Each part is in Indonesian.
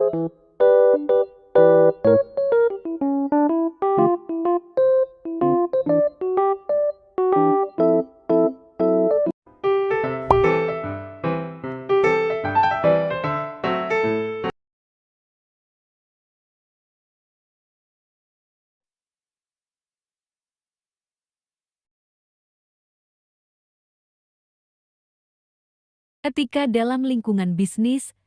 Etika dalam lingkungan bisnis.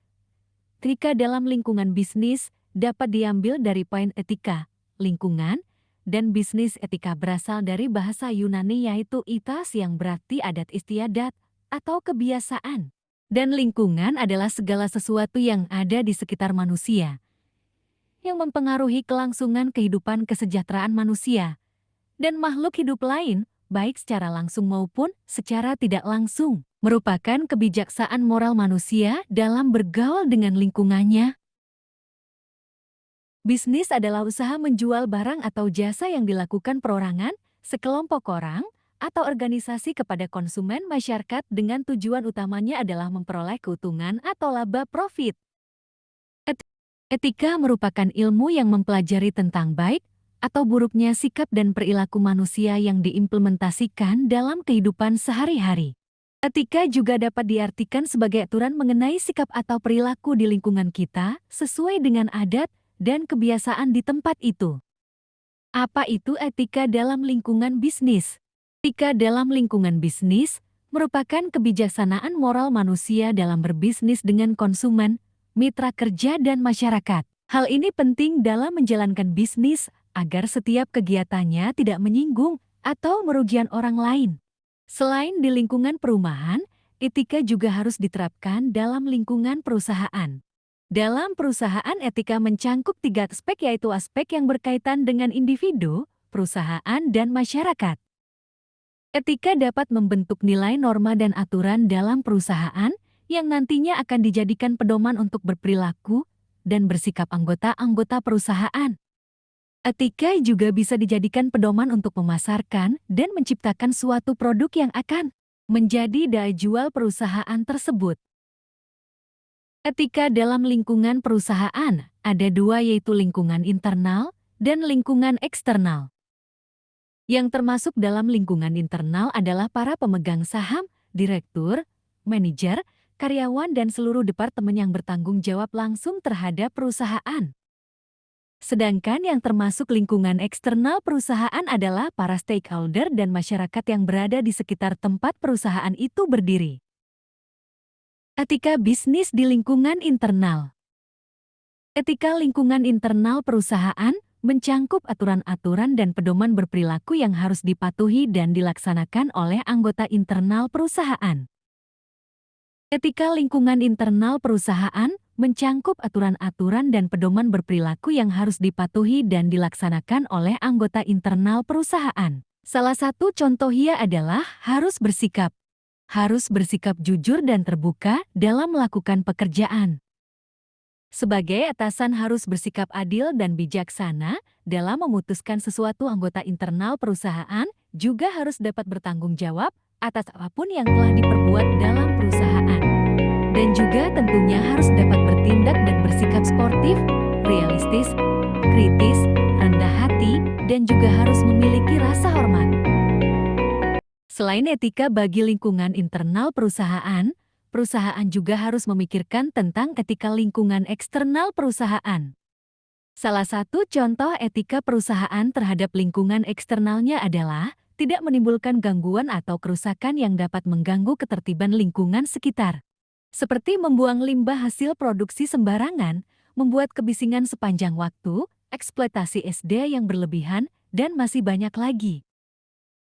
Etika dalam lingkungan bisnis dapat diambil dari poin etika, lingkungan, dan bisnis. Etika berasal dari bahasa Yunani yaitu ethos yang berarti adat istiadat atau kebiasaan. Dan lingkungan adalah segala sesuatu yang ada di sekitar manusia, yang mempengaruhi kelangsungan kehidupan kesejahteraan manusia dan makhluk hidup lain, baik secara langsung maupun secara tidak langsung, merupakan kebijaksanaan moral manusia dalam bergaul dengan lingkungannya. Bisnis adalah usaha menjual barang atau jasa yang dilakukan perorangan, sekelompok orang, atau organisasi kepada konsumen masyarakat dengan tujuan utamanya adalah memperoleh keuntungan atau laba profit. Etika merupakan ilmu yang mempelajari tentang baik atau buruknya sikap dan perilaku manusia yang diimplementasikan dalam kehidupan sehari-hari. Etika juga dapat diartikan sebagai aturan mengenai sikap atau perilaku di lingkungan kita sesuai dengan adat dan kebiasaan di tempat itu. Apa itu etika dalam lingkungan bisnis? Etika dalam lingkungan bisnis merupakan kebijaksanaan moral manusia dalam berbisnis dengan konsumen, mitra kerja, dan masyarakat. Hal ini penting dalam menjalankan bisnis agar setiap kegiatannya tidak menyinggung atau merugikan orang lain. Selain di lingkungan perumahan, etika juga harus diterapkan dalam lingkungan perusahaan. Dalam perusahaan, etika mencangkup 3 aspek, yaitu aspek yang berkaitan dengan individu, perusahaan, dan masyarakat. Etika dapat membentuk nilai, norma, dan aturan dalam perusahaan yang nantinya akan dijadikan pedoman untuk berperilaku dan bersikap anggota-anggota perusahaan. Etika juga bisa dijadikan pedoman untuk memasarkan dan menciptakan suatu produk yang akan menjadi daya jual perusahaan tersebut. Etika dalam lingkungan perusahaan ada 2, yaitu lingkungan internal dan lingkungan eksternal. Yang termasuk dalam lingkungan internal adalah para pemegang saham, direktur, manajer, karyawan, dan seluruh departemen yang bertanggung jawab langsung terhadap perusahaan. Sedangkan yang termasuk lingkungan eksternal perusahaan adalah para stakeholder dan masyarakat yang berada di sekitar tempat perusahaan itu berdiri. Etika bisnis di lingkungan internal. Etika lingkungan internal perusahaan mencangkup aturan-aturan dan pedoman berperilaku yang harus dipatuhi dan dilaksanakan oleh anggota internal perusahaan. Etika lingkungan internal perusahaan mencangkup aturan-aturan dan pedoman berperilaku yang harus dipatuhi dan dilaksanakan oleh anggota internal perusahaan. Salah satu contohnya adalah harus bersikap jujur dan terbuka dalam melakukan pekerjaan. Sebagai atasan harus bersikap adil dan bijaksana dalam memutuskan sesuatu. Anggota internal perusahaan juga harus dapat bertanggung jawab atas apapun yang telah diperbuat dalam perusahaan. Dan juga tentunya harus dapat bertindak dan bersikap sportif, realistis, kritis, rendah hati, dan juga harus memiliki rasa hormat. Selain etika bagi lingkungan internal perusahaan, perusahaan juga harus memikirkan tentang etika lingkungan eksternal perusahaan. Salah satu contoh etika perusahaan terhadap lingkungan eksternalnya adalah tidak menimbulkan gangguan atau kerusakan yang dapat mengganggu ketertiban lingkungan sekitar. Seperti membuang limbah hasil produksi sembarangan, membuat kebisingan sepanjang waktu, eksploitasi SD yang berlebihan, dan masih banyak lagi.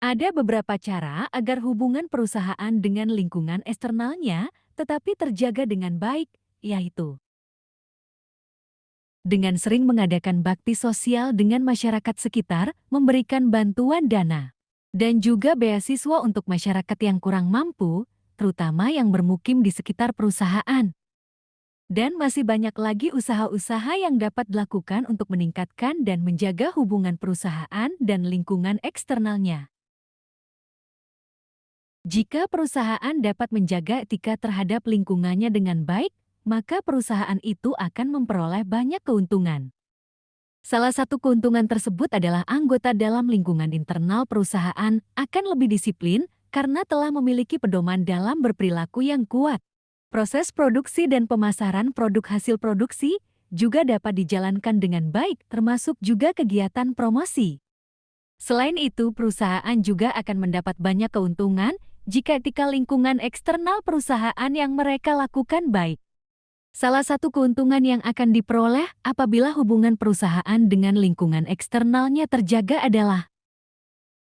Ada beberapa cara agar hubungan perusahaan dengan lingkungan eksternalnya tetapi terjaga dengan baik, yaitu dengan sering mengadakan bakti sosial dengan masyarakat sekitar, memberikan bantuan dana, dan juga beasiswa untuk masyarakat yang kurang mampu, terutama yang bermukim di sekitar perusahaan. Dan masih banyak lagi usaha-usaha yang dapat dilakukan untuk meningkatkan dan menjaga hubungan perusahaan dan lingkungan eksternalnya. Jika perusahaan dapat menjaga etika terhadap lingkungannya dengan baik, maka perusahaan itu akan memperoleh banyak keuntungan. Salah satu keuntungan tersebut adalah anggota dalam lingkungan internal perusahaan akan lebih disiplin karena telah memiliki pedoman dalam berperilaku yang kuat. Proses produksi dan pemasaran produk hasil produksi juga dapat dijalankan dengan baik, termasuk juga kegiatan promosi. Selain itu, perusahaan juga akan mendapat banyak keuntungan jika etika lingkungan eksternal perusahaan yang mereka lakukan baik. Salah satu keuntungan yang akan diperoleh apabila hubungan perusahaan dengan lingkungan eksternalnya terjaga adalah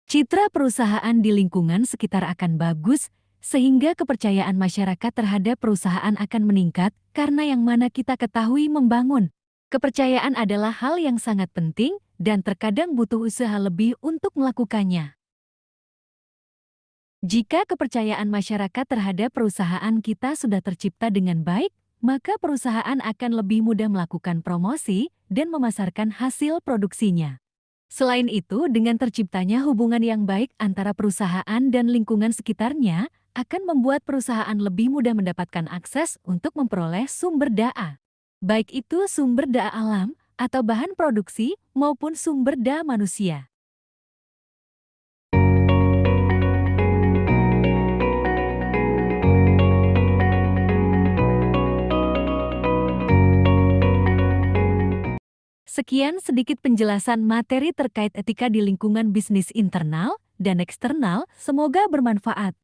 citra perusahaan di lingkungan sekitar akan bagus, sehingga kepercayaan masyarakat terhadap perusahaan akan meningkat karena yang mana kita ketahui membangun. Kepercayaan adalah hal yang sangat penting dan terkadang butuh usaha lebih untuk melakukannya. Jika kepercayaan masyarakat terhadap perusahaan kita sudah tercipta dengan baik, maka perusahaan akan lebih mudah melakukan promosi dan memasarkan hasil produksinya. Selain itu, dengan terciptanya hubungan yang baik antara perusahaan dan lingkungan sekitarnya, akan membuat perusahaan lebih mudah mendapatkan akses untuk memperoleh sumber daya. Baik itu sumber daya alam, atau bahan produksi, maupun sumber daya manusia. Sekian sedikit penjelasan materi terkait etika di lingkungan bisnis internal dan eksternal, semoga bermanfaat.